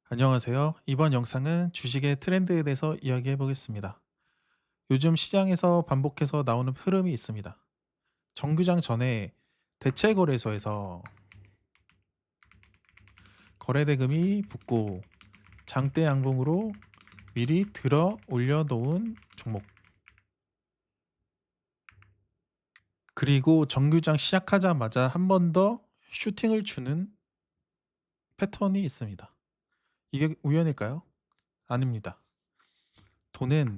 안녕하세요. 이번 영상은 주식의 트렌드에 대해서 이야기해 보겠습니다. 요즘 시장에서 반복해서 나오는 흐름이 있습니다. 정규장 전에 대체거래소에서 거래대금이 붙고 장대 양봉으로 미리 들어 올려놓은 종목, 그리고 정규장 시작하자마자 한 번 더 슈팅을 주는 패턴이 있습니다. 이게 우연일까요? 아닙니다. 돈은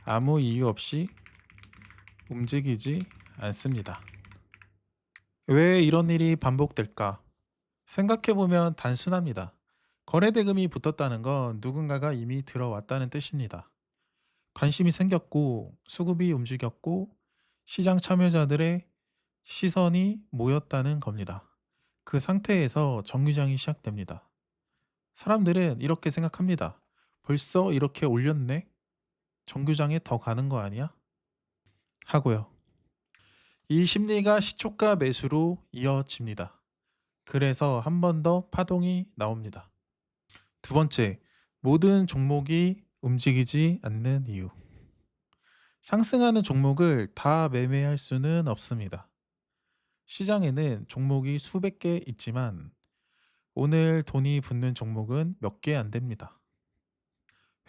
아무 이유 없이 움직이지 않습니다. 왜 이런 일이 반복될까? 생각해보면 단순합니다. 거래대금이 붙었다는 건 누군가가 이미 들어왔다는 뜻입니다. 관심이 생겼고, 수급이 움직였고, 시장 참여자들의 시선이 모였다는 겁니다. 그 상태에서 정류장이 시작됩니다. 사람들은 이렇게 생각합니다. 벌써 이렇게 올렸네? 정류장에 더 가는 거 아니야? 하고요. 이 심리가 시초가 매수로 이어집니다. 그래서 한 번 더 파동이 나옵니다. 두 번째, 모든 종목이 움직이지 않는 이유. 상승하는 종목을 다 매매할 수는 없습니다. 시장에는 종목이 수백 개 있지만 오늘 돈이 붙는 종목은 몇 개 안 됩니다.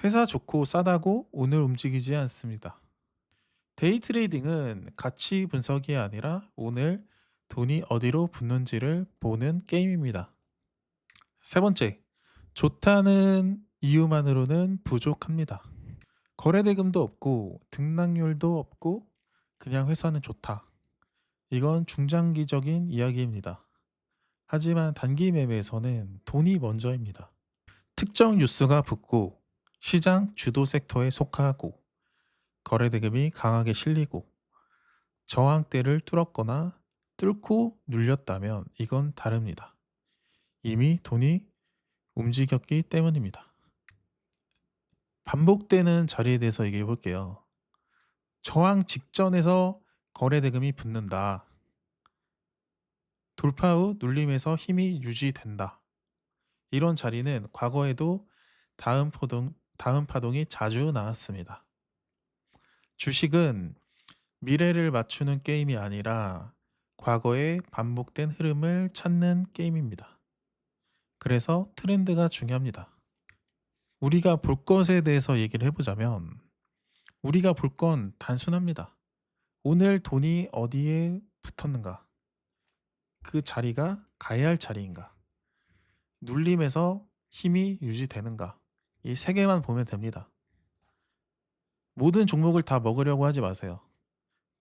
회사 좋고 싸다고 오늘 움직이지 않습니다. 데이 트레이딩은 가치 분석이 아니라 오늘 돈이 어디로 붙는지를 보는 게임입니다. 세 번째, 좋다는 이유만으로는 부족합니다. 거래대금도 없고 등락률도 없고 그냥 회사는 좋다. 이건 중장기적인 이야기입니다. 하지만 단기 매매에서는 돈이 먼저입니다. 특정 뉴스가 붙고 시장 주도 섹터에 속하고 거래대금이 강하게 실리고 저항대를 뚫었거나 뚫고 눌렸다면 이건 다릅니다. 이미 돈이 움직였기 때문입니다. 반복되는 자리에 대해서 얘기해 볼게요. 저항 직전에서 거래대금이 붙는다. 돌파 후 눌림에서 힘이 유지된다. 이런 자리는 과거에도 다음 파동이 자주 나왔습니다. 주식은 미래를 맞추는 게임이 아니라 과거의 반복된 흐름을 찾는 게임입니다. 그래서 트렌드가 중요합니다. 우리가 볼 것에 대해서 얘기를 해보자면 우리가 볼 건 단순합니다. 오늘 돈이 어디에 붙었는가? 그 자리가 가야 할 자리인가? 눌림에서 힘이 유지되는가? 이 세 개만 보면 됩니다. 모든 종목을 다 먹으려고 하지 마세요.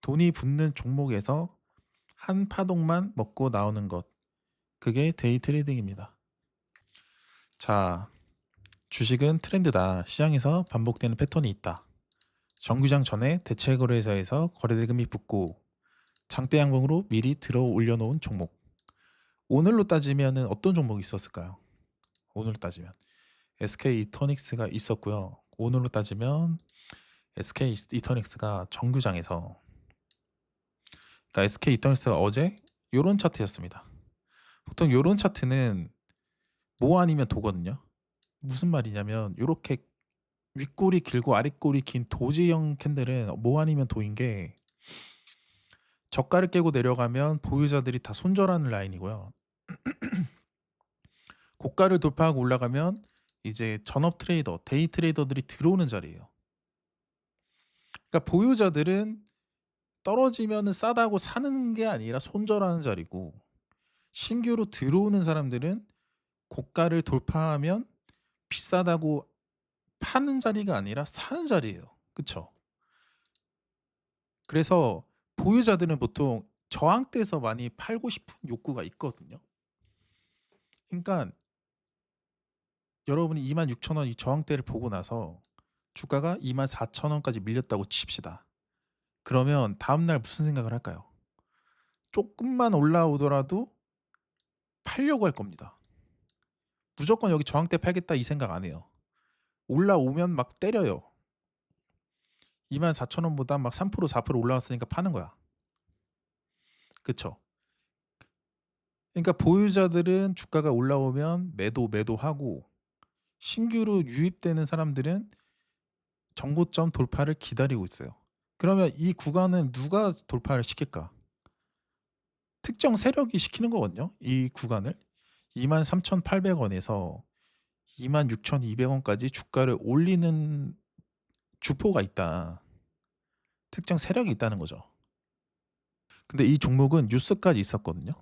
돈이 붙는 종목에서 한 파동만 먹고 나오는 것. 그게 데이 트레이딩입니다. 자, 주식은 트렌드다. 시장에서 반복되는 패턴이 있다. 정규장 전에 대체거래소에서 거래대금이 붙고 장대 양봉으로 미리 들어 올려놓은 종목. 오늘로 따지면 어떤 종목이 있었을까요? 오늘로 따지면 SK 이터닉스가 있었고요. 오늘로 따지면 SK 이터닉스가 정규장에서, 그러니까 SK 이터닉스가 어제 요런 차트였습니다. 보통 요런 차트는 모 아니면 도거든요. 무슨 말이냐면 요렇게 윗골이 길고 아랫골이 긴 도지형 캔들은 뭐 아니면 도인 게 저가를 깨고 내려가면 보유자들이 다 손절하는 라인이고요. 고가를 돌파하고 올라가면 이제 전업 트레이더, 데이 트레이더들이 들어오는 자리예요. 그러니까 보유자들은 떨어지면 싸다고 사는 게 아니라 손절하는 자리고, 신규로 들어오는 사람들은 고가를 돌파하면 비싸다고 파는 자리가 아니라 사는 자리예요. 그쵸? 그래서 보유자들은 보통 저항대에서 많이 팔고 싶은 욕구가 있거든요. 그러니까 여러분이 26,000원 이 저항대를 보고 나서 주가가 24,000원까지 밀렸다고 칩시다. 그러면 다음날 무슨 생각을 할까요? 조금만 올라오더라도 팔려고 할 겁니다. 무조건 여기 저항대 팔겠다 이 생각 안 해요. 올라오면 막 때려요. 24,000원보다 막 3% 4% 올라왔으니까 파는 거야. 그쵸? 그러니까 보유자들은 주가가 올라오면 매도하고 신규로 유입되는 사람들은 정고점 돌파를 기다리고 있어요. 그러면 이 구간은 누가 돌파를 시킬까? 특정 세력이 시키는 거거든요. 이 구간을 23,800원에서 26,200원까지 주가를 올리는 주포가 있다. 특정 세력이 있다는 거죠. 근데 이 종목은 뉴스까지 있었거든요.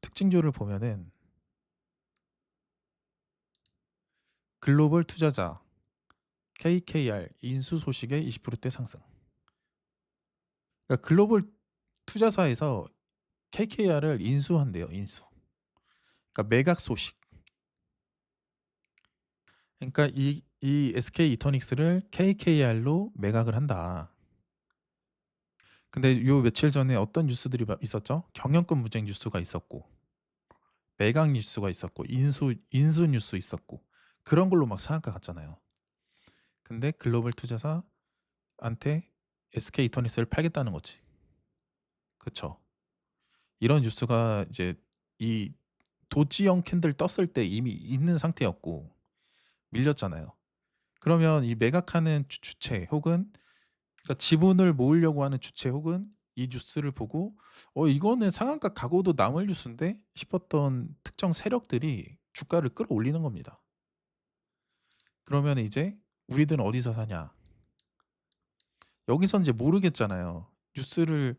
특징주를 보면은 글로벌 투자자 KKR 인수 소식에 20%대 상승. 그러니까 글로벌 투자사에서 KKR을 인수한대요. 인수. 그러니까 매각 소식. 그러니까 이 SK 이터닉스를 KKR로 매각을 한다. 근데 요 며칠 전에 어떤 뉴스들이 있었죠? 경영권 분쟁 뉴스가 있었고, 매각 뉴스가 있었고, 인수 뉴스 있었고, 그런 걸로 막 상한가 갔잖아요. 근데 글로벌 투자사한테 SK 이터닉스를 팔겠다는 거지. 그쵸? 이런 뉴스가 이제 이 도지형 캔들 떴을 때 이미 있는 상태였고 밀렸잖아요. 그러면 이 매각하는 주체 혹은 그러니까 지분을 모으려고 하는 주체 혹은 이 뉴스를 보고 이거는 상한가 가고도 남을 뉴스인데 싶었던 특정 세력들이 주가를 끌어올리는 겁니다. 그러면 이제 우리들은 어디서 사냐? 여기서 이제 모르겠잖아요. 뉴스를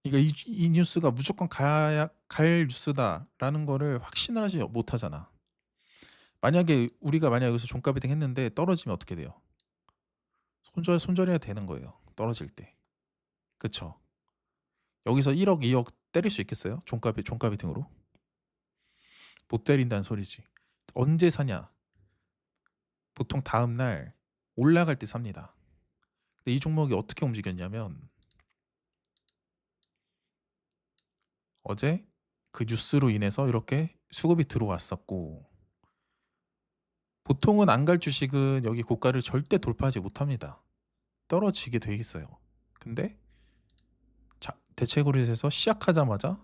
그러니까 이 뉴스가 무조건 갈 뉴스다라는 거를 확신을 하지 못하잖아. 만약에 우리가 여기서 종가 베팅 했는데 떨어지면 어떻게 돼요? 손절해야 되는 거예요. 떨어질 때. 그쵸? 여기서 1억, 2억 때릴 수 있겠어요? 종가 베팅으로? 못 때린다는 소리지. 언제 사냐? 보통 다음 날 올라갈 때 삽니다. 근데 이 종목이 어떻게 움직였냐면 어제 그 뉴스로 인해서 이렇게 수급이 들어왔었고 보통은 안 갈 주식은 여기 고가를 절대 돌파하지 못합니다. 떨어지게 돼 있어요. 근데 대체거래에서 시작하자마자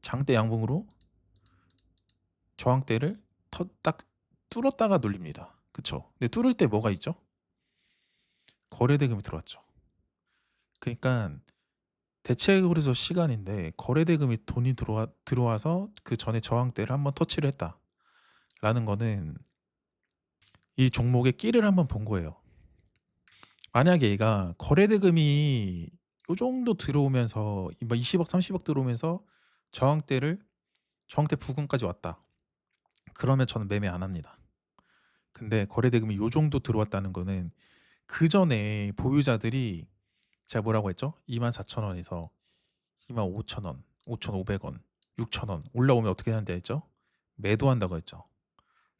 장대 양봉으로 저항대를 딱 뚫었다가 눌립니다. 그쵸? 근데 뚫을 때 뭐가 있죠? 거래대금이 들어왔죠. 그러니까 대체거래소 시간인데 거래대금이 돈이 들어와서 그 전에 저항대를 한번 터치를 했다라는 거는 이 종목의 끼를 한번 본 거예요. 만약에 얘가 거래대금이 요 정도 들어오면서 20억 30억 들어오면서 저항대 부근까지 왔다. 그러면 저는 매매 안 합니다. 근데 거래대금이 요 정도 들어왔다는 거는 그 전에 보유자들이 제가 뭐라고 했죠? 24,000원에서 25,000원, 5,500원, 6,000원 올라오면 어떻게 하는지 했죠? 매도한다고 했죠.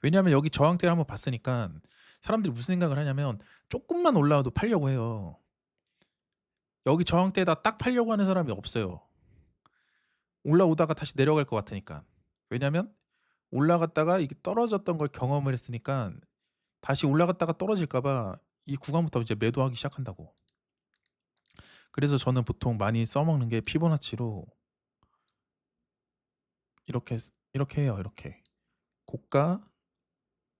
왜냐하면 여기 저항대를 한번 봤으니까 사람들이 무슨 생각을 하냐면 조금만 올라와도 팔려고 해요. 여기 저항대에다 딱 팔려고 하는 사람이 없어요. 올라오다가 다시 내려갈 것 같으니까. 왜냐하면 올라갔다가 이게 떨어졌던 걸 경험을 했으니까 다시 올라갔다가 떨어질까봐 이 구간부터 이제 매도하기 시작한다고. 그래서 저는 보통 많이 써먹는 게 피보나치로 이렇게 해요. 이렇게 고가,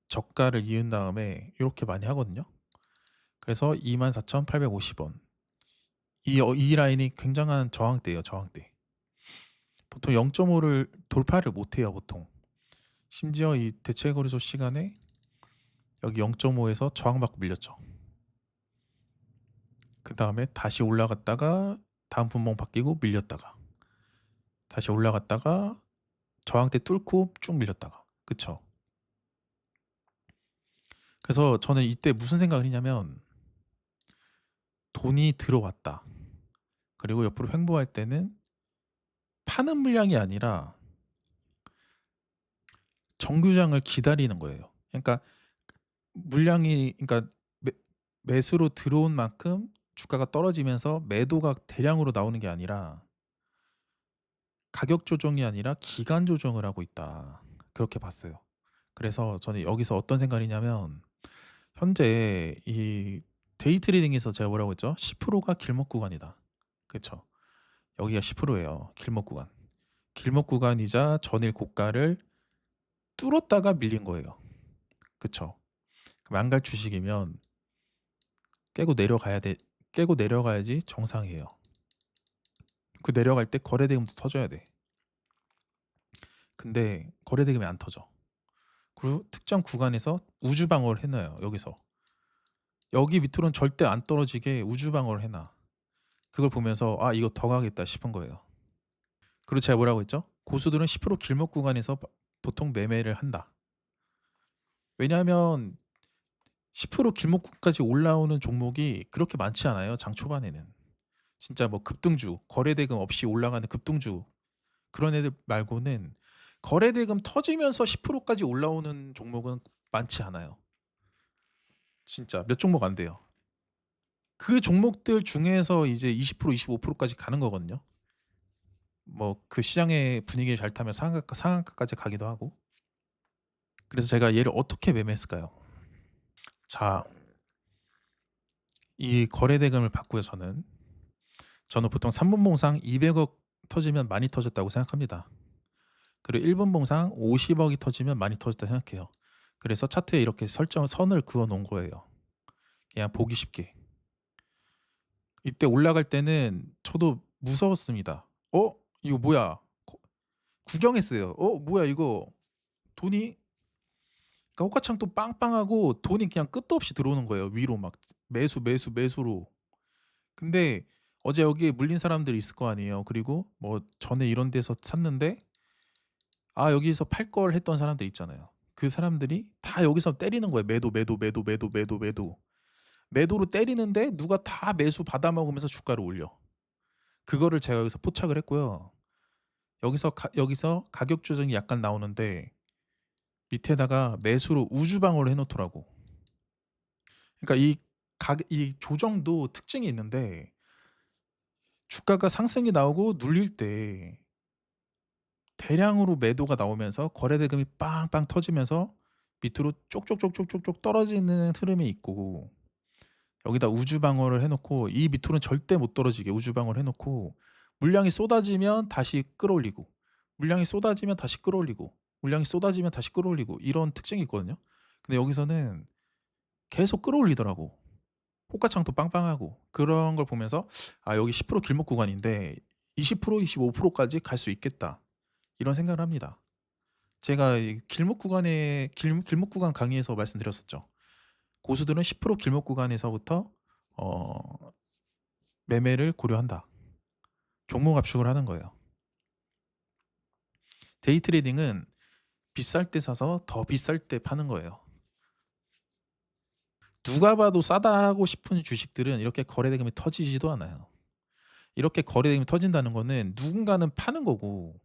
저가를 이은 다음에 이렇게 많이 하거든요. 그래서 24,850원 이 라인이 굉장한 저항대예요. 저항대. 보통 0.5를 돌파를 못해요. 보통. 심지어 이 대체거래소 시간에 여기 0.5에서 저항받고 밀렸죠. 그 다음에 다시 올라갔다가 다음 분봉 바뀌고 밀렸다가 다시 올라갔다가 저항대 뚫고 쭉 밀렸다가 그쵸? 그래서 저는 이때 무슨 생각을 했냐면 돈이 들어왔다. 그리고 옆으로 횡보할 때는 파는 물량이 아니라 정규장을 기다리는 거예요. 그러니까 그러니까 매수로 들어온 만큼 주가가 떨어지면서 매도가 대량으로 나오는 게 아니라 가격 조정이 아니라 기간 조정을 하고 있다. 그렇게 봤어요. 그래서 저는 여기서 어떤 생각이냐면 현재 이 데이 트레이딩에서 제가 뭐라고 했죠? 10%가 길목 구간이다. 그렇죠? 여기가 10%예요. 길목 구간. 길목 구간이자 전일 고가를 뚫었다가 밀린 거예요. 그쵸? 망갈 주식이면 깨고 내려가야지 정상이에요. 그 내려갈 때 거래대금도 터져야 돼. 근데 거래대금이 안 터져. 그리고 특정 구간에서 우주방어를 해놔요. 여기서. 여기 밑으로는 절대 안 떨어지게 우주방어를 해놔. 그걸 보면서 아 이거 더 가겠다 싶은 거예요. 그리고 제가 뭐라고 했죠? 고수들은 10% 길목 구간에서 보통 매매를 한다. 왜냐하면 10% 길목까지 올라오는 종목이 그렇게 많지 않아요. 장 초반에는. 진짜 뭐 급등주, 거래대금 없이 올라가는 급등주 그런 애들 말고는 거래대금 터지면서 10%까지 올라오는 종목은 많지 않아요. 진짜 몇 종목 안 돼요. 그 종목들 중에서 이제 20% 25%까지 가는 거거든요. 뭐 그 시장의 분위기를 잘 타면 상한가까지 가기도 하고. 그래서 제가 얘를 어떻게 매매했을까요? 자, 이 거래대금을 받고요. 저는 보통 3분봉상 200억 터지면 많이 터졌다고 생각합니다. 그리고 1분봉상 50억이 터지면 많이 터졌다 생각해요. 그래서 차트에 이렇게 선을 그어 놓은 거예요. 그냥 보기 쉽게. 이때 올라갈 때는 저도 무서웠습니다. 이거 뭐야? 구경했어요. 뭐야 이거? 돈이 그러니까 호가창도 빵빵하고 돈이 그냥 끝도 없이 들어오는 거예요. 위로 막 매수로. 근데 어제 여기에 물린 사람들이 있을 거 아니에요. 그리고 뭐 전에 이런 데서 샀는데 아 여기서 팔 걸 했던 사람들 있잖아요. 그 사람들이 다 여기서 때리는 거예요. 매도로 때리는데 누가 다 매수 받아먹으면서 주가를 올려. 그거를 제가 여기서 포착을 했고요. 여기서 가격 조정이 약간 나오는데 밑에다가 매수로 우주방어를 해놓더라고. 그러니까 이 조정도 특징이 있는데 주가가 상승이 나오고 눌릴 때 대량으로 매도가 나오면서 거래대금이 빵빵 터지면서 밑으로 쪽쪽쪽쪽쪽쪽 떨어지는 흐름이 있고 여기다 우주방어를 해놓고 이 밑으로는 절대 못 떨어지게 우주방어를 해놓고 물량이 쏟아지면 다시 끌어올리고 물량이 쏟아지면 다시 끌어올리고 물량이 쏟아지면 다시 끌어올리고 이런 특징이 있거든요. 근데 여기서는 계속 끌어올리더라고. 호가창도 빵빵하고 그런 걸 보면서 아 여기 10% 길목 구간인데 20% 25%까지 갈 수 있겠다 이런 생각을 합니다. 제가 길목 구간 강의에서 말씀드렸었죠. 고수들은 10% 길목 구간에서부터 어, 매매를 고려한다. 종목 압축을 하는 거예요. 데이 트레이딩은 비쌀 때 사서 더 비쌀 때 파는 거예요. 누가 봐도 싸다 하고 싶은 주식들은 이렇게 거래대금이 터지지도 않아요. 이렇게 거래대금이 터진다는 거는 누군가는 파는 거고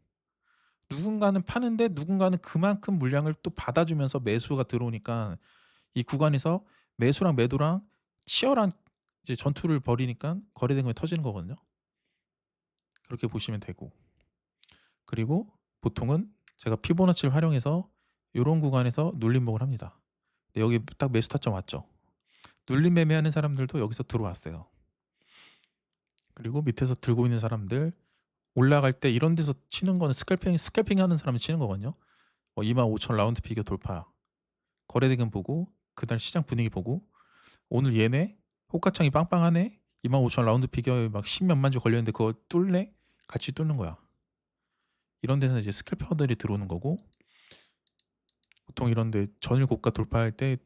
누군가는 파는데 누군가는 그만큼 물량을 또 받아주면서 매수가 들어오니까 이 구간에서 매수랑 매도랑 치열한 이제 전투를 벌이니까 거래대금이 터지는 거거든요. 그렇게 보시면 되고 그리고 보통은 제가 피보나치를 활용해서 이런 구간에서 눌림목을 합니다. 근데 여기 딱 매수 타점 왔죠. 눌림 매매하는 사람들도 여기서 들어왔어요. 그리고 밑에서 들고 있는 사람들 올라갈 때 이런 데서 치는 거는 스캘핑 하는 사람이 치는 거거든요. 25,000 라운드 피겨 돌파 거래대금 보고 그날 시장 분위기 보고 오늘 얘네 호가창이 빵빵하네 25,000 라운드 피겨에 막 10몇만 주 걸렸는데 그거 뚫네 같이 뚫는 거야. 이런 데서 이제 스캘퍼들이 들어오는 거고 보통 이런데 전일 고가 돌파할 때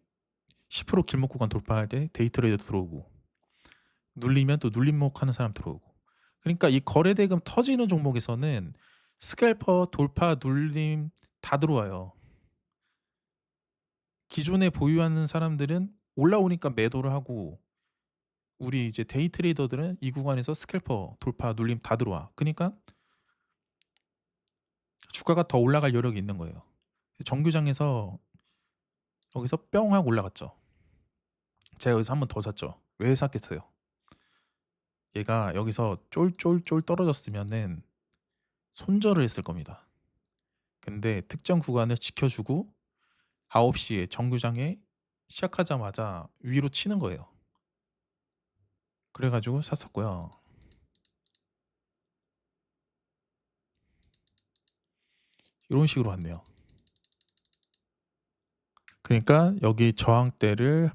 10% 길목 구간 돌파할 때 데이트레이더 들어오고 눌리면 또 눌림목 하는 사람 들어오고 그러니까 이 거래대금 터지는 종목에서는 스캘퍼 돌파 눌림 다 들어와요. 기존에 보유하는 사람들은 올라오니까 매도를 하고 우리 이제 데이 트레이더들은 이 구간에서 스캘퍼 돌파 눌림 다 들어와. 그러니까 주가가 더 올라갈 여력이 있는 거예요. 정규장에서 여기서 뿅 하고 올라갔죠. 제가 여기서 한 번 더 샀죠. 왜 샀겠어요? 얘가 여기서 쫄쫄쫄 떨어졌으면은 손절을 했을 겁니다. 근데 특정 구간을 지켜주고 9시에 정규장에 시작하자마자 위로 치는 거예요. 그래가지고 샀었고요. 이런 식으로 왔네요. 그러니까 여기 저항대를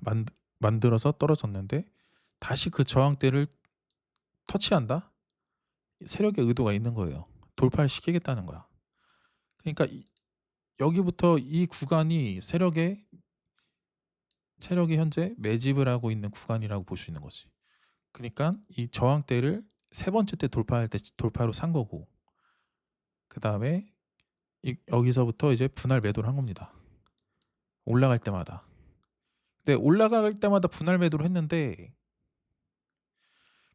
만들어서 떨어졌는데 다시 그 저항대를 터치한다? 세력의 의도가 있는 거예요. 돌파를 시키겠다는 거야. 그러니까 여기부터 이 구간이 세력이 현재 매집을 하고 있는 구간이라고 볼 수 있는 거지. 그러니까 이 저항대를 세 번째 때 돌파할 때 돌파로 산 거고, 그 다음에 여기서부터 이제 분할 매도를 한 겁니다. 올라갈 때마다. 근데 올라갈 때마다 분할 매도를 했는데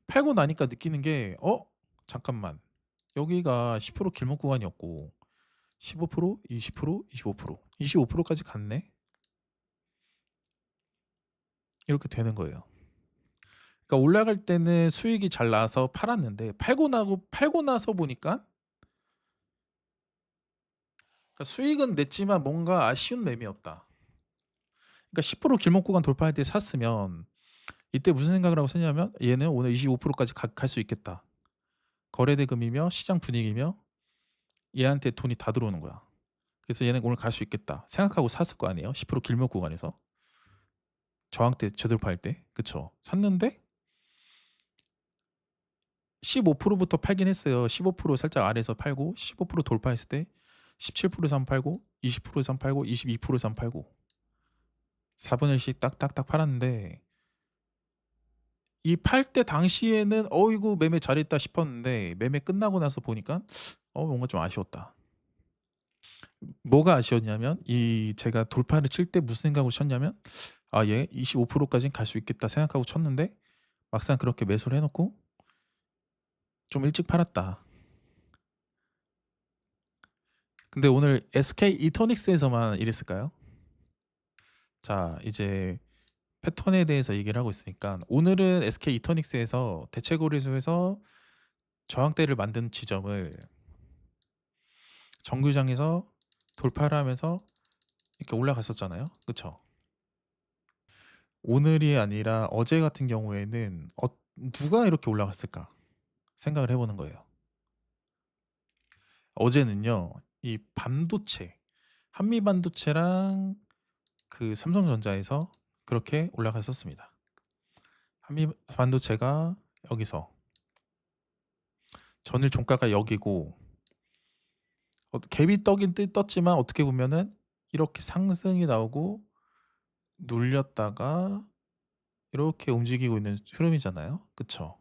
팔고 나니까 느끼는 게 잠깐만, 여기가 10% 길목 구간이었고 15%, 20%, 25%, 25%까지 갔네? 이렇게 되는 거예요. 그러니까 올라갈 때는 수익이 잘 나서 팔았는데 팔고 나서 보니까 그러니까 수익은 냈지만 뭔가 아쉬운 매매였다. 그러니까 10% 길목 구간 돌파할 때 샀으면 이때 무슨 생각을 하고 샀냐면 얘는 오늘 25%까지 갈 수 있겠다. 거래대금이며 시장 분위기며 얘한테 돈이 다 들어오는 거야. 그래서 얘는 오늘 갈 수 있겠다 생각하고 샀을 거 아니에요. 10% 길목 구간에서 저항대 저돌파할 때. 그쵸? 샀는데 15%부터 팔긴 했어요. 15% 살짝 아래에서 팔고 15% 돌파했을 때 17%에서 한 팔고 20%에서 한 팔고 22%에서 한 팔고 4분의 1씩 딱딱딱 팔았는데 이 팔 때 당시에는 어이구 매매 잘했다 싶었는데 매매 끝나고 나서 보니까 뭔가 좀 아쉬웠다. 뭐가 아쉬웠냐면 제가 돌파를 칠 때 무슨 생각으로 쳤냐면 얘 25%까지는 갈 수 있겠다 생각하고 쳤는데 막상 그렇게 매수를 해놓고 좀 일찍 팔았다. 근데 오늘 SK 이터닉스에서만 이랬을까요? 자, 이제 패턴에 대해서 얘기를 하고 있으니까 오늘은 SK 이터닉스에서 대체거래소에서 저항대를 만든 지점을 정규장에서 돌파를 하면서 이렇게 올라갔었잖아요. 그쵸? 오늘이 아니라 어제 같은 경우에는 누가 이렇게 올라갔을까 생각을 해보는 거예요. 어제는요, 이 반도체, 한미반도체랑 그 삼성전자에서 그렇게 올라갔었습니다. 한미반도체가 여기서 전일 종가가 여기고 갭이 떴지만 어떻게 보면은 이렇게 상승이 나오고 눌렸다가 이렇게 움직이고 있는 흐름이잖아요. 그쵸?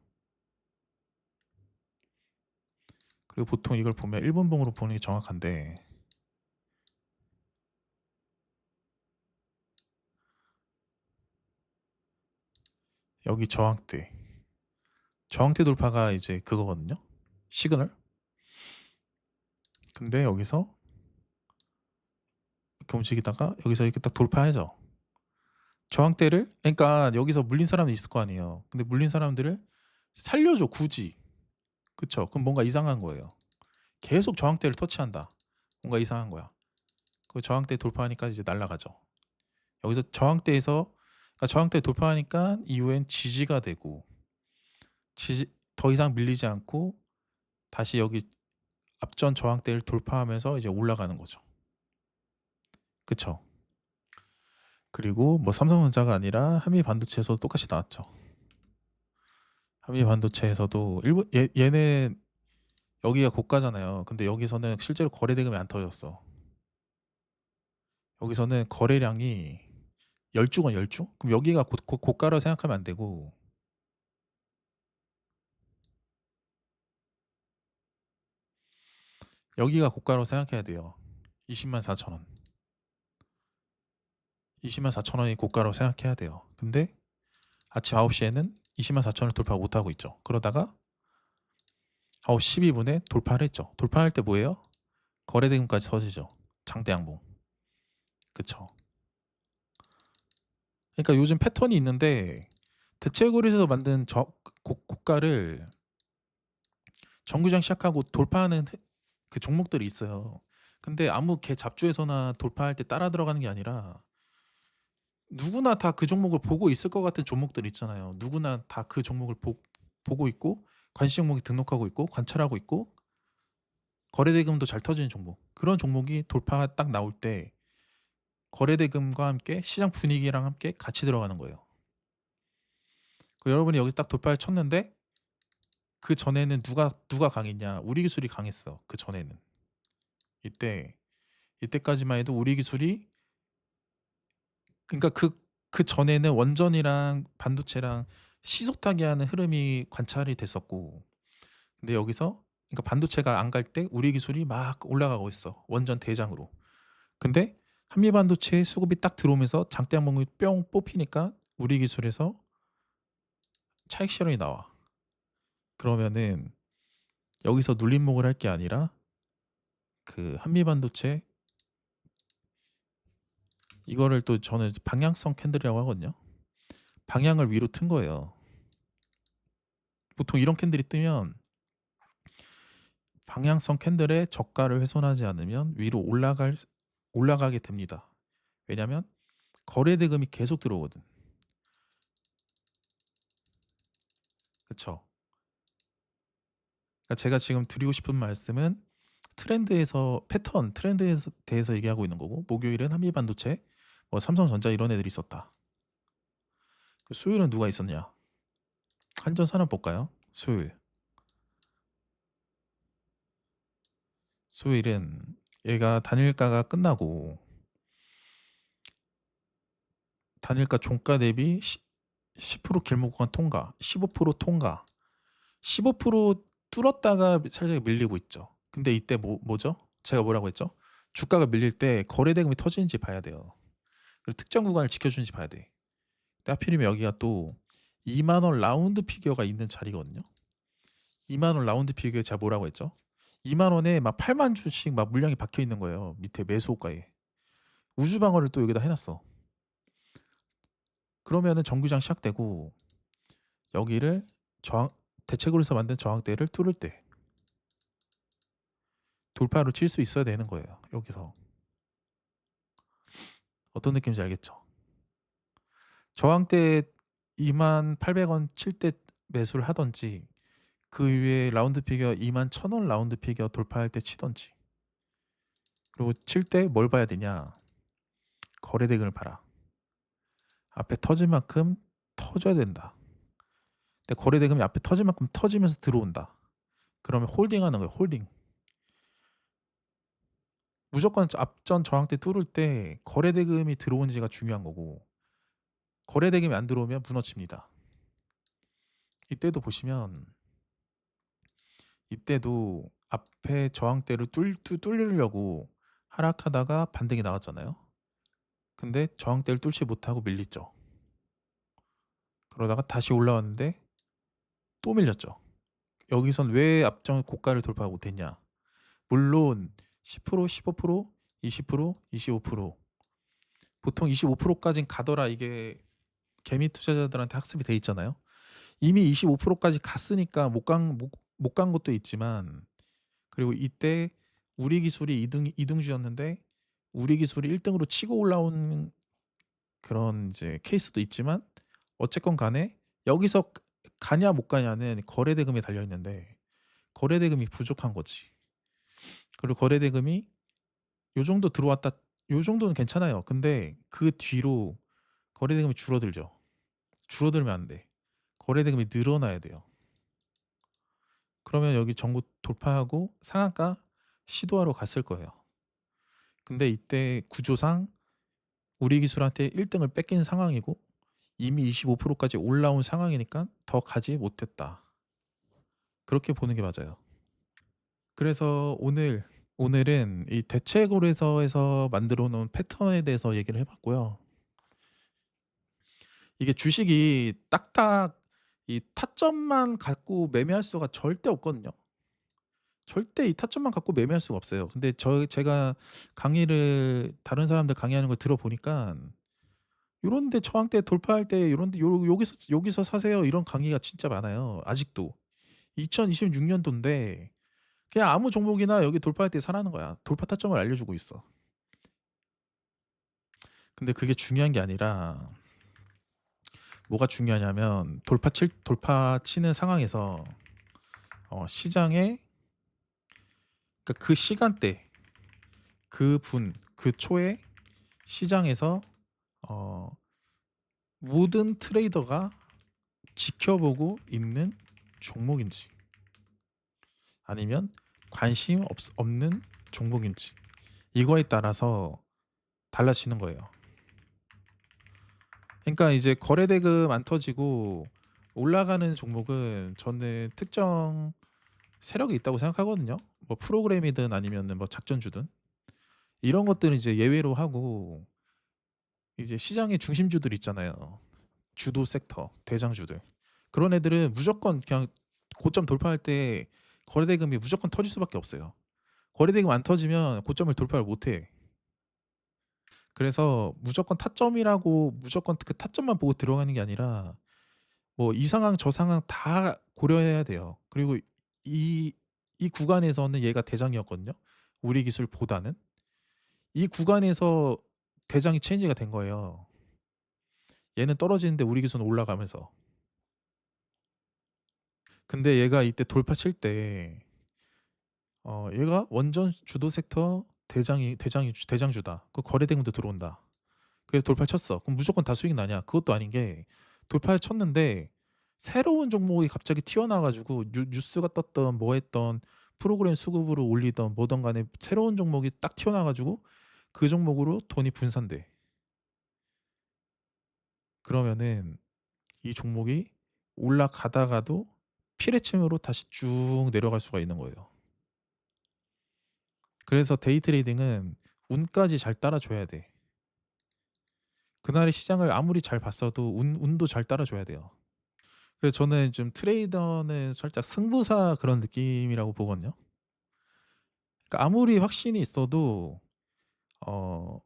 그리고 보통 이걸 보면 1분봉으로 보는 게 정확한데 여기 저항대 돌파가 이제 그거거든요. 시그널. 근데 여기서 이렇게 움직이다가 여기서 이렇게 딱 돌파해서 저항대를, 그러니까 여기서 물린 사람이 있을 거 아니에요. 근데 물린 사람들을 살려줘 굳이. 그쵸? 그럼 뭔가 이상한 거예요. 계속 저항대를 터치한다. 뭔가 이상한 거야. 그 저항대 돌파하니까 이제 날아가죠. 여기서 저항대 돌파하니까 이후엔 지지가 되고 더 이상 밀리지 않고 다시 여기 앞전 저항대를 돌파하면서 이제 올라가는 거죠. 그쵸? 그리고 뭐 삼성전자가 아니라 한미반도체에서도 똑같이 나왔죠. 한미반도체에서도 얘는 여기가 고가잖아요. 근데 여기서는 실제로 거래대금이 안 터졌어. 여기서는 거래량이 10주건 10주? 그럼 여기가 고가라고 생각하면 안 되고 여기가 고가라고 생각해야 돼요. 20만 4천 원. 20만 4천 원이 고가라고 생각해야 돼요. 근데 아침 9시에는 20만 4천 원을 돌파 못하고 있죠. 그러다가 9시 12분에 돌파를 했죠. 돌파할 때 뭐예요? 거래대금까지 터지죠. 장대 양봉. 그쵸? 그러니까 요즘 패턴이 있는데 대체거래에서 만든 고가를 정규장 시작하고 돌파하는 그 종목들이 있어요. 근데 아무 개 잡주에서나 돌파할 때 따라 들어가는 게 아니라 누구나 다 그 종목을 보고 있을 것 같은 종목들 있잖아요. 누구나 다 그 종목을 보고 있고 관심 종목이 등록하고 있고 관찰하고 있고 거래대금도 잘 터지는 종목. 그런 종목이 돌파가 딱 나올 때 거래대금과 함께 시장 분위기랑 함께 같이 들어가는 거예요. 여러분이 여기 딱 돌파를 쳤는데 그 전에는 누가 강했냐? 우리 기술이 강했어. 그 전에는. 이때까지만 해도 우리 기술이, 그러니까 그 전에는 원전이랑 반도체랑 시소타기 하는 흐름이 관찰이 됐었고, 근데 여기서 그러니까 반도체가 안 갈 때 우리 기술이 막 올라가고 있어. 원전 대장으로. 근데 한미 반도체 수급이 딱 들어오면서 장대 항목이 뿅 뽑히니까 우리 기술에서 차익 실현이 나와. 그러면은 여기서 눌림목을 할 게 아니라 그 한미 반도체, 이거를 또 저는 방향성 캔들이라고 하거든요. 방향을 위로 튼 거예요. 보통 이런 캔들이 뜨면 방향성 캔들의 저가를 훼손하지 않으면 위로 올라가게 됩니다. 왜냐면 거래 대금이 계속 들어오거든. 그쵸? 그러니까 제가 지금 드리고 싶은 말씀은 트렌드에서 패턴, 트렌드에 대해서 얘기하고 있는 거고, 목요일은 한미 반도체, 뭐 삼성전자 이런 애들이 있었다. 수요일은 누가 있었냐? 한전산업 볼까요? 수요일은 얘가 단일가가 끝나고 단일가 종가 대비 10% 길목구간 통과, 15% 통과, 15% 뚫었다가 살짝 밀리고 있죠. 근데 이때 뭐죠? 제가 뭐라고 했죠? 주가가 밀릴 때 거래 대금이 터지는지 봐야 돼요. 그리고 특정 구간을 지켜주는지 봐야 돼. 근데 하필이면 여기가 또 2만 원 라운드 피겨가 있는 자리거든요. 2만 원 라운드 피겨에 제가 뭐라고 했죠? 2만 원에 막 8만 주씩 막 물량이 박혀 있는 거예요. 밑에 매수호가에. 우주 방어를 또 여기다 해놨어. 그러면은 정규장 시작되고 여기를 대책으로 해서 만든 저항대를 뚫을 때 돌파로 칠 수 있어야 되는 거예요. 여기서. 어떤 느낌인지 알겠죠? 저항대 28,800원 칠 때 매수를 하던지, 그 위에 라운드 피겨 21,000원 라운드 피겨 돌파할 때 치던지. 그리고 칠 때 뭘 봐야 되냐? 거래 대금을 봐라. 앞에 터질 만큼 터져야 된다. 근데 거래 대금이 앞에 터질 만큼 터지면서 들어온다. 그러면 홀딩하는 거예요. 홀딩. 무조건 앞전 저항대 뚫을 때 거래 대금이 들어온지가 중요한 거고, 거래 대금이 안 들어오면 무너집니다. 이때도 보시면 이때도 앞에 저항대를 뚫으려고 하락하다가 반등이 나왔잖아요. 근데 저항대를 뚫지 못하고 밀렸죠. 그러다가 다시 올라왔는데 또 밀렸죠. 여기선 왜 앞전 고가를 돌파 못했냐? 물론 10%, 15%, 20%, 25%, 보통 25%까지는 가더라. 이게 개미 투자자들한테 학습이 돼 있잖아요. 이미 25%까지 갔으니까 못 간 것도 있지만, 그리고 이때 우리 기술이 2등주였는데 우리 기술이 1등으로 치고 올라온 그런 이제 케이스도 있지만, 어쨌건 간에 여기서 가냐 못 가냐는 거래 대금에 달려 있는데 거래 대금이 부족한 거지. 그리고 거래 대금이 요 정도 들어왔다. 요 정도는 괜찮아요. 근데 그 뒤로 거래 대금이 줄어들죠. 줄어들면 안 돼. 거래 대금이 늘어나야 돼요. 그러면 여기 전고 돌파하고 상한가 시도하러 갔을 거예요. 근데 이때 구조상 우리 기술한테 1등을 뺏긴 상황이고 이미 25%까지 올라온 상황이니까 더 가지 못했다. 그렇게 보는 게 맞아요. 그래서 오늘은 이 대체고래서에서 만들어 놓은 패턴에 대해서 얘기를 해봤고요. 이게 주식이 딱딱 이 타점만 갖고 매매할 수가 절대 없거든요. 절대 이 타점만 갖고 매매할 수가 없어요. 근데 제가 강의를 다른 사람들 강의하는 걸 들어보니까 요런데 저항대 돌파할 때 요런데 여기서 사세요 이런 강의가 진짜 많아요. 아직도 2026년도인데 그냥 아무 종목이나 여기 돌파할 때 사라는 거야. 돌파 타점을 알려주고 있어. 근데 그게 중요한 게 아니라 뭐가 중요하냐면 돌파 치는 상황에서 시장에 그러니까 그 시간대, 그 초에 시장에서 어, 모든 트레이더가 지켜보고 있는 종목인지 아니면 관심 없는 종목인지 이거에 따라서 달라지는 거예요. 그러니까 이제 거래대금 안 터지고 올라가는 종목은 저는 특정 세력이 있다고 생각하거든요. 뭐 프로그램이든 아니면은 뭐 작전주든 이런 것들은 이제 예외로 하고 이제 시장의 중심주들 있잖아요. 주도 섹터, 대장주들. 그런 애들은 무조건 그냥 고점 돌파할 때 거래대금이 무조건 터질 수밖에 없어요. 거래대금 안 터지면 고점을 돌파를 못 해. 그래서 무조건 타점이라고 무조건 그 타점만 보고 들어가는 게 아니라 뭐 이 상황 저 상황 다 고려해야 돼요. 그리고 이, 이 구간에서는 얘가 대장이었거든요. 우리 기술보다는. 이 구간에서 대장이 체인지가 된 거예요. 얘는 떨어지는데 우리 기술은 올라가면서. 근데 얘가 이때 돌파 칠 때 얘가 원전 주도 섹터 대장주다. 그 거래대금도 들어온다. 그래서 돌파 쳤어. 그럼 무조건 다 수익 나냐? 그것도 아닌 게 돌파를 쳤는데 새로운 종목이 갑자기 튀어나와가지고 뉴스가 떴던 뭐 했던 프로그램 수급으로 올리던 뭐던 간에 새로운 종목이 딱 튀어나와가지고 그 종목으로 돈이 분산돼. 그러면은 이 종목이 올라가다가도 피레침으로 다시 쭉 내려갈 수가 있는 거예요. 그래서 데이 트레이딩은 운까지 잘 따라줘야 돼. 그날의 시장을 아무리 잘 봤어도 운도 잘 따라줘야 돼요. 그래서 저는 좀 트레이더는 살짝 승부사 그런 느낌이라고 보거든요. 그러니까 아무리 확신이 있어도 어,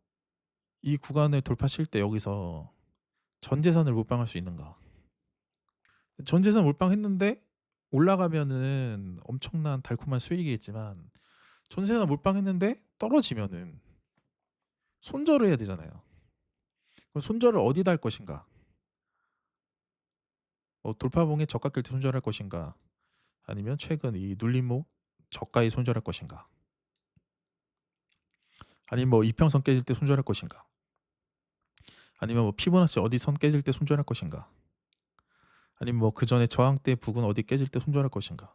이 구간을 돌파실 때 여기서 전 재산을 몰빵할 수 있는가? 전 재산 몰빵했는데 올라가면은 엄청난 달콤한 수익이 있지만 전 재산 몰빵했는데 떨어지면은 손절을 해야 되잖아요. 그럼 손절을 어디다 할 것인가? 돌파봉에 저가 낄 때 손절할 것인가? 아니면 최근 이 눌림목 저가에 손절할 것인가? 아니면 뭐 이평선 깨질 때 손절할 것인가? 아니면 뭐 피보나치 어디 선 깨질 때 손절할 것인가? 아니면 뭐 그 전에 저항대 부근 어디 깨질 때 손절할 것인가?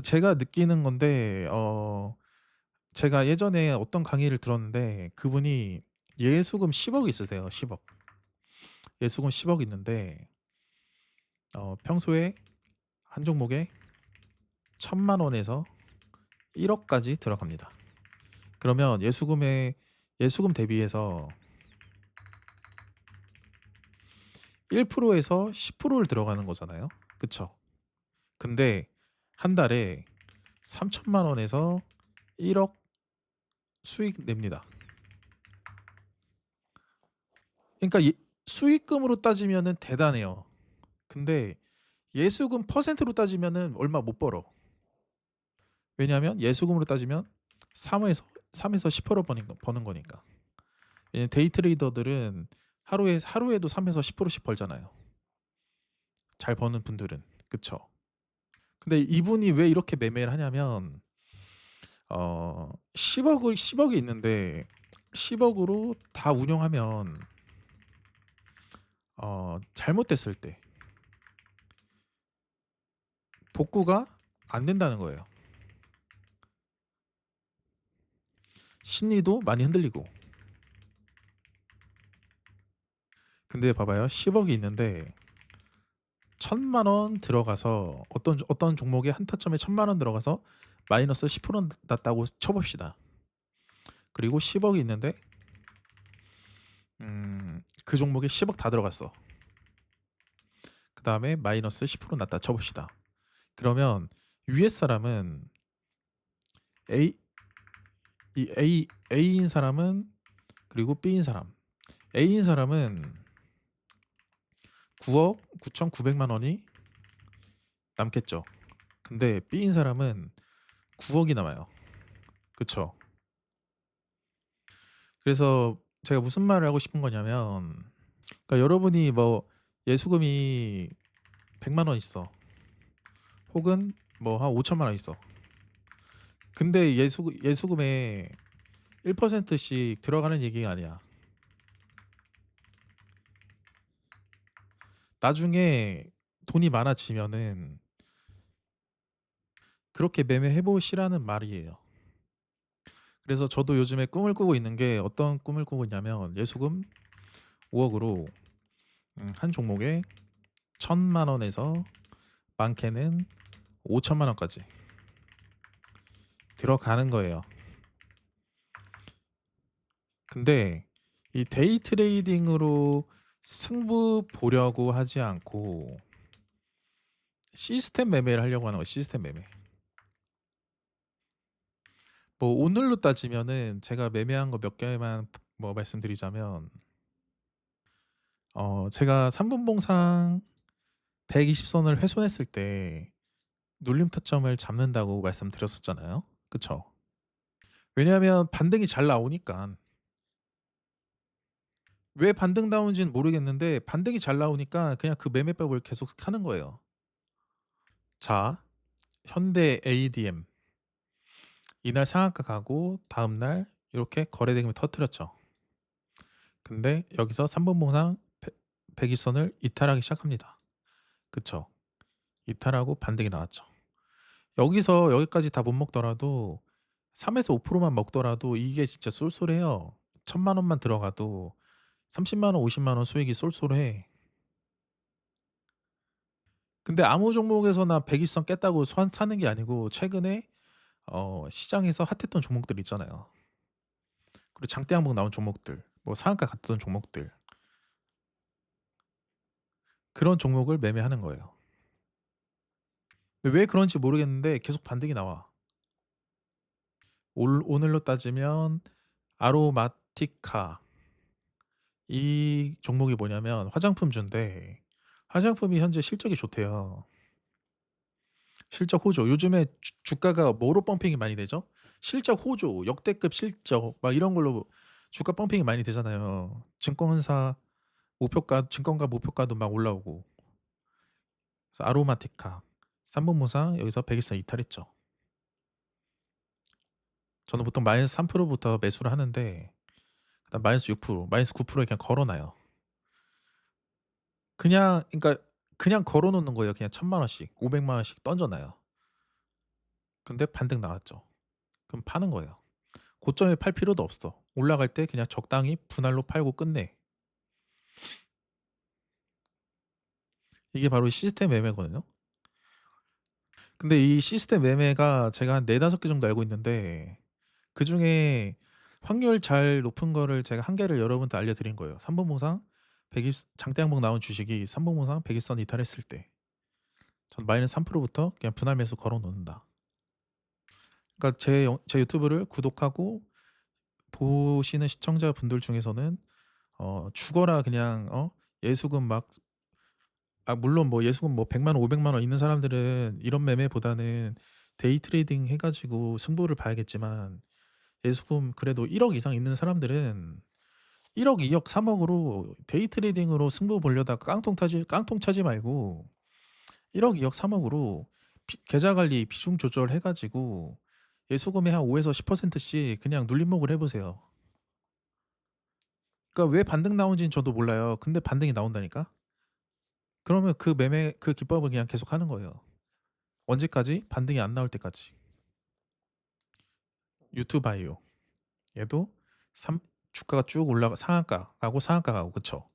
제가 느끼는 건데 제가 예전에 어떤 강의를 들었는데 그분이 예수금 10억 있으세요. 10억. 예수금 10억 있는데 평소에 한 종목에 1,000만 원에서 1억까지 들어갑니다. 그러면 예수금 대비해서 1%에서 10%를 들어가는 거잖아요. 그쵸? 근데 한 달에 3천만 원에서 1억 수익 냅니다. 그러니까 수익금으로 따지면은 대단해요. 근데 예수금 퍼센트로 따지면은 얼마 못 벌어. 왜냐하면 예수금으로 따지면 3에서 10% 버는 거니까. 왜냐면 데이 트레이더들은 하루에도 3에서 10%씩 벌잖아요. 잘 버는 분들은. 그쵸? 근데 이분이 왜 이렇게 매매를 하냐면 10억이 있는데 10억으로 다 운영하면 잘못됐을 때 복구가 안 된다는 거예요. 심리도 많이 흔들리고. 근데 봐봐요. 10억이 있는데 1,000만 원 들어가서 어떤 종목에 한 타점에 1,000만 원 들어가서 마이너스 10% 났다고 쳐봅시다. 그리고 10억이 있는데 그 종목에 10억 다 들어갔어. 그 다음에 마이너스 10% 났다 쳐봅시다. 그러면 위에 사람은 A A인 사람은 그리고 B인 사람. A인 사람은 9억 9,900만 원이 남겠죠. 근데 B인 사람은 9억이 남아요. 그쵸? 그래서 제가 무슨 말을 하고 싶은 거냐면 그러니까 여러분이 뭐 예수금이 100만 원 있어. 혹은 뭐 한 5천만 원 있어. 근데 예수금에 1%씩 들어가는 얘기가 아니야. 나중에 돈이 많아지면은 그렇게 매매해 보시라는 말이에요. 그래서 저도 요즘에 꿈을 꾸고 있는 게 어떤 꿈을 꾸고 있냐면 예수금 5억으로 한 종목에 1,000만 원에서 많게는 5천만 원까지 들어가는 거예요. 근데 이 데이 트레이딩으로 승부 보려고 하지 않고 시스템 매매를 하려고 하는 거예요. 시스템 매매. 뭐 오늘로 따지면은 제가 매매한 거 몇 개만 뭐 말씀드리자면 제가 3분봉상 120선을 훼손했을 때 눌림 타점을 잡는다고 말씀드렸었잖아요. 그쵸? 왜냐하면 반등이 잘 나오니까. 왜 반등 나오는지는 모르겠는데 반등이 잘 나오니까 그냥 그 매매법을 계속 하는 거예요. 자, 현대 ADM 이날 상한가 가고 다음날 이렇게 거래대금을 터뜨렸죠. 근데 여기서 3분봉상 120선을 이탈하기 시작합니다. 그쵸? 이탈하고 반등이 나왔죠. 여기서 여기까지 다 못 먹더라도 3에서 5%만 먹더라도 이게 진짜 쏠쏠해요. 1,000만 원만 들어가도 30만 원, 50만 원 수익이 쏠쏠해. 근데 아무 종목에서나 120선 깼다고 사는 게 아니고 최근에 시장에서 핫했던 종목들 있잖아요. 그리고 장대 항목 나온 종목들, 뭐 상한가 갔던 종목들 그런 종목을 매매하는 거예요. 왜 그런지 모르겠는데 계속 반등이 나와. 오늘로 따지면 아로마티카 이 종목이 뭐냐면 화장품주인데 화장품이 현재 실적이 좋대요. 실적 호조. 요즘에 주가가 뭐로 펌핑이 많이 되죠? 실적 호조, 역대급 실적 막 이런 걸로 주가 펌핑이 많이 되잖아요. 증권사 증권가 목표가도 막 올라오고. 그래서 아로마티카 3분무상 여기서 100일선 이탈했죠. 저는 보통 마이너스 3%부터 매수를 하는데 그다음 마이너스 6%, 마이너스 9%에 그냥 걸어놔요. 그러니까 그냥 걸어놓는 거예요. 그냥 1,000만 원씩, 500만 원씩 던져놔요. 근데 반등 나왔죠. 그럼 파는 거예요. 고점에 팔 필요도 없어. 올라갈 때 그냥 적당히 분할로 팔고 끝내. 이게 바로 시스템 매매거든요. 근데 이 시스템 매매가 제가 한 4-5개 정도 알고 있는데 그중에 확률 잘 높은 거를 제가 한 개를 여러분한테 알려드린 거예요. 3분봉상 120 장대 항목 나온 주식이 3분봉상 120선 이탈했을 때 전 마이너스 3%부터 그냥 분할 매수 걸어 놓는다. 그러니까 제 유튜브를 구독하고 보시는 시청자분들 중에서는 죽어라 그냥 예수금 막 물론 뭐 예수금 뭐 100만 원, 500만 원 있는 사람들은 이런 매매보다는 데이 트레이딩 해 가지고 승부를 봐야겠지만 예수금 그래도 1억 이상 있는 사람들은 1억, 2억, 3억으로 데이 트레이딩으로 승부 보려다가 깡통 차지 말고 1억, 2억, 3억으로 계좌 관리 비중 조절해 가지고 예수금의 한 5에서 10%씩 그냥 눌림목을 해 보세요. 그러니까 왜 반등 나오는지는 저도 몰라요. 근데 반등이 나온다니까? 그러면 그 기법을 그냥 계속 하는 거예요. 언제까지? 반등이 안 나올 때까지. 유튜바이오. 얘도 주가가 쭉 올라가 상한가 가고 그쵸?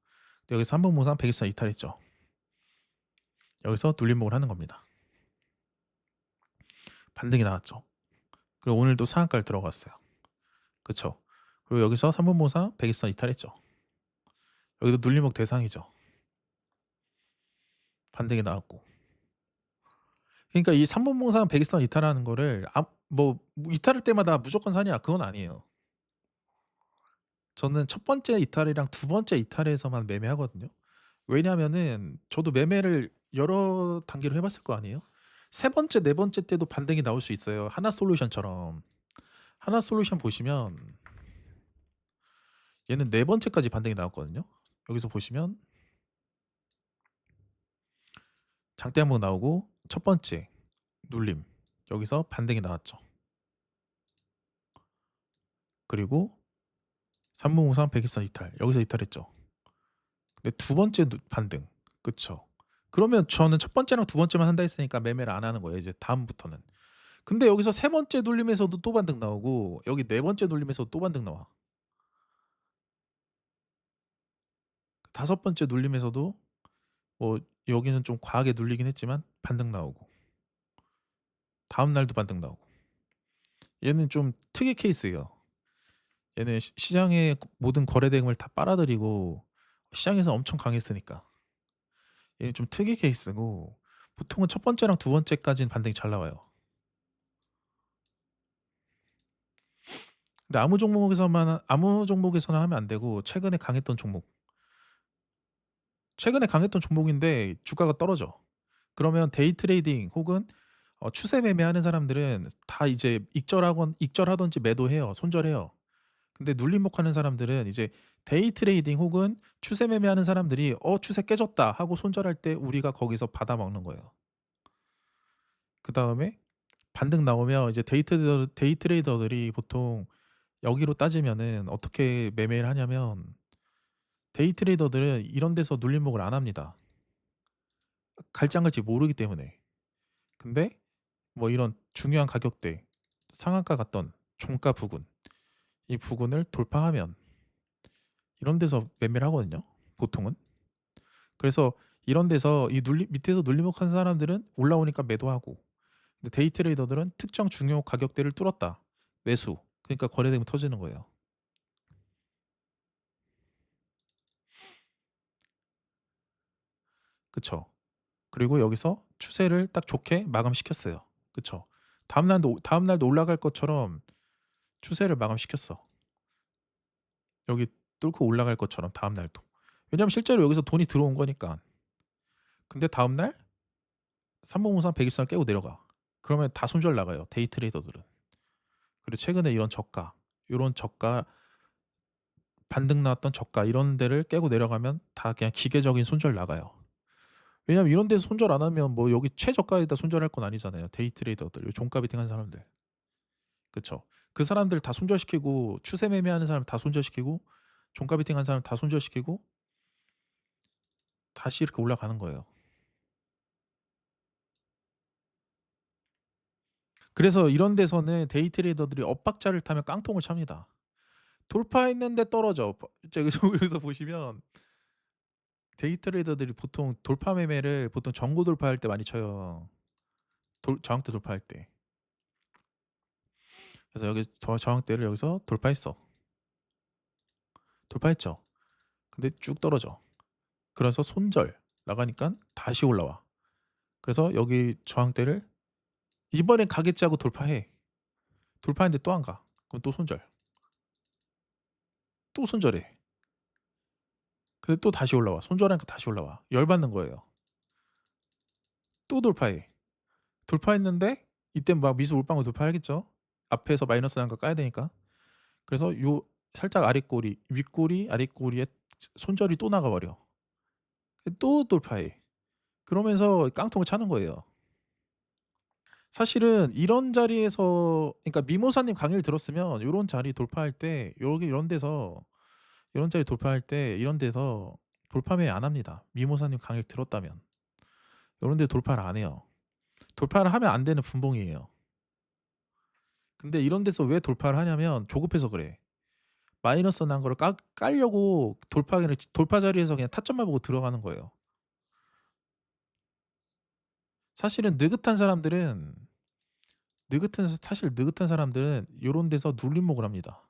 여기서 한번 모상 120선 이탈했죠. 여기서 눌림목을 하는 겁니다. 반등이 나왔죠. 그리고 오늘도 상한가를 들어갔어요. 그쵸? 그리고 여기서 3분 모상 120선 이탈했죠. 여기도 눌림목 대상이죠. 반등이 나왔고. 그러니까 이 3분 모상 120선 이탈하는 거를 뭐 이탈할 때마다 무조건 사냐? 그건 아니에요. 저는 첫 번째 이탈이랑 두 번째 이탈에서만 매매하거든요. 왜냐면은 저도 매매를 여러 단계로 해봤을 거 아니에요. 세 번째, 네 번째 때도 반등이 나올 수 있어요. 하나솔루션처럼. 하나솔루션 보시면 얘는 네 번째까지 반등이 나왔거든요. 여기서 보시면 장대 한번 나오고 첫 번째 눌림 여기서 반등이 나왔죠. 그리고 삼무무상 백일선 이탈. 여기서 이탈했죠. 근데 두 번째 반등. 그쵸. 그러면 저는 첫 번째랑 두 번째만 한다 했으니까 매매를 안 하는 거예요, 이제 다음부터는. 근데 여기서 세 번째 눌림에서도 또 반등 나오고 여기 네 번째 눌림에서도 또 반등 나와. 다섯 번째 눌림에서도 뭐 여기는 좀 과하게 눌리긴 했지만 반등 나오고 다음 날도 반등 나오고. 얘는 좀 특이 케이스예요. 얘는 시장의 모든 거래 대금을 다 빨아들이고 시장에서 엄청 강했으니까. 얘는 좀 특이 케이스고 보통은 첫 번째랑 두 번째까지는 반등이 잘 나와요. 근데 아무 종목에서나 하면 안 되고 최근에 강했던 종목. 최근에 강했던 종목인데 주가가 떨어져. 그러면 데이 트레이딩 혹은 추세 매매하는 사람들은 다 이제 익절하든지 매도해요. 손절해요. 근데 눌림목 하는 사람들은 이제 데이 트레이딩 혹은 추세 매매하는 사람들이 추세 깨졌다 하고 손절할 때 우리가 거기서 받아 먹는 거예요. 그다음에 반등 나오면 이제 데이 트레이더들이 보통 여기로 따지면은 어떻게 매매를 하냐면 데이 트레이더들은 이런 데서 눌림목을 안 합니다. 갈지 안 갈지 모르기 때문에. 근데 뭐 이런 중요한 가격대 상한가 갔던 종가 부근 이 부근을 돌파하면 이런 데서 매매를 하거든요. 보통은. 그래서 이런 데서 밑에서 눌림목한 사람들은 올라오니까 매도하고 근데 데이 트레이더들은 특정 중요 가격대를 뚫었다. 매수. 그러니까 거래되면 터지는 거예요. 그쵸? 그리고 여기서 추세를 딱 좋게 마감시켰어요. 그쵸? 다음 날도 올라갈 것처럼 추세를 마감시켰어. 여기 뚫고 올라갈 것처럼 다음 날도. 왜냐면 실제로 여기서 돈이 들어온 거니까. 근데 다음 날 삼봉무상 120선을 깨고 내려가. 그러면 다 손절 나가요. 데이 트레이더들은. 그리고 최근에 요런 저가 반등 나왔던 저가 이런 데를 깨고 내려가면 다 그냥 기계적인 손절 나가요. 왜냐면 이런 데서 손절 안 하면 뭐 여기 최저가에다 손절할 건 아니잖아요. 데이 트레이더들, 요 종가 베팅하는 사람들. 그쵸? 그 사람들 다 손절시키고 추세 매매하는 사람 다 손절시키고 종가 베팅하는 사람 다 손절시키고 다시 이렇게 올라가는 거예요. 그래서 이런 데서는 데이 트레이더들이 엇박자를 타면 깡통을 찹니다. 돌파했는데 떨어져. 여기서 보시면 데이 트레이더들이 보통 돌파 매매를 보통 전고 돌파할 때 많이 쳐요. 저항대 돌파할 때. 그래서 여기 저항대를 여기서 돌파했어. 돌파했죠. 근데 쭉 떨어져. 그래서 손절 나가니까 다시 올라와. 그래서 여기 저항대를 이번엔 가겠지 하고 돌파해. 돌파했는데 또 안 가. 그럼 또 손절. 또 손절해. 근데 또 다시 올라와. 손절하니까 다시 올라와. 열받는 거예요. 또 돌파해. 돌파했는데 이때 막 미수 올빵을 돌파하겠죠. 앞에서 마이너스 난 거 까야 되니까. 그래서 요 살짝 아랫꼬리, 윗꼬리, 아랫꼬리에 손절이 또 나가버려. 또 돌파해. 그러면서 깡통을 차는 거예요. 사실은 이런 자리에서 그러니까 미모사님 강의를 들었으면 요런 자리 돌파할 때 여기 이런 데서 이런 자리 돌파할 때 이런 데서 돌파매 안 합니다. 미모사님 강의를 들었다면. 요런 데 돌파를 안 해요. 돌파를 하면 안 되는 분봉이에요. 근데 이런 데서 왜 돌파를 하냐면 조급해서 그래. 마이너스 난 거를 깔려고 돌파 자리에서 그냥 타점만 보고 들어가는 거예요. 사실은 느긋한 사람들은 요런 데서 눌림목을 합니다.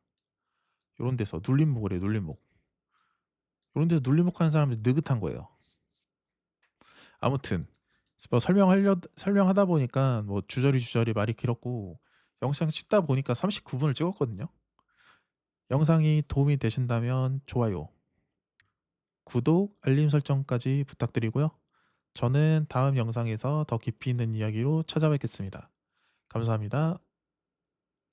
요런 데서 눌림목을 해요. 눌림목. 요런 데서 눌림목 하는 사람들이 느긋한 거예요. 아무튼 뭐 설명하다 보니까 뭐 주저리 말이 길었고 영상 찍다 보니까 39분을 찍었거든요. 영상이 도움이 되신다면 좋아요, 구독, 알림 설정까지 부탁드리고요. 저는 다음 영상에서 더 깊이 있는 이야기로 찾아뵙겠습니다. 감사합니다.